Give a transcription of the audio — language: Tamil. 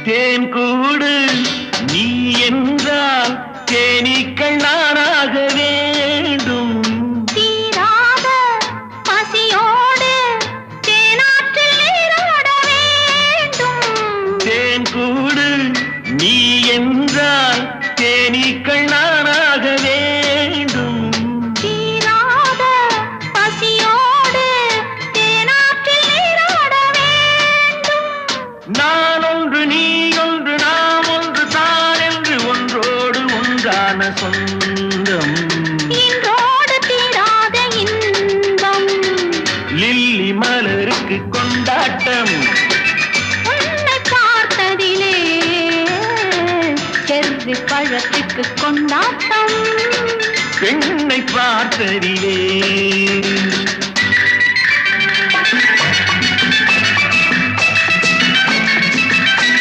தேன் கூடு நீ என்றால் தேனீக்கள் நானாக வேண்டும். தீராத பசியோடு தேனாற்றில் நீராட வேண்டும். தேன் கூடு நீ என்றால் தேனீக்கள் நானாக வேண்டும். தீராத பசியோடு தேனாற்றில் நீராட வேண்டும். நான் ஒன்று நீ ஒன்று நாம் ஒன்று தான் என்று ஒன்றோடு ஒன்றான சொந்தம். இன்றோடு தீராத இன்பம். லில்லி மலருக்கு கொண்டாட்டம். உன்னை பார்த்ததிலே செர்ரி பழத்துக்கு கொண்டாட்டம். பெண்ணை பார்த்ததிலே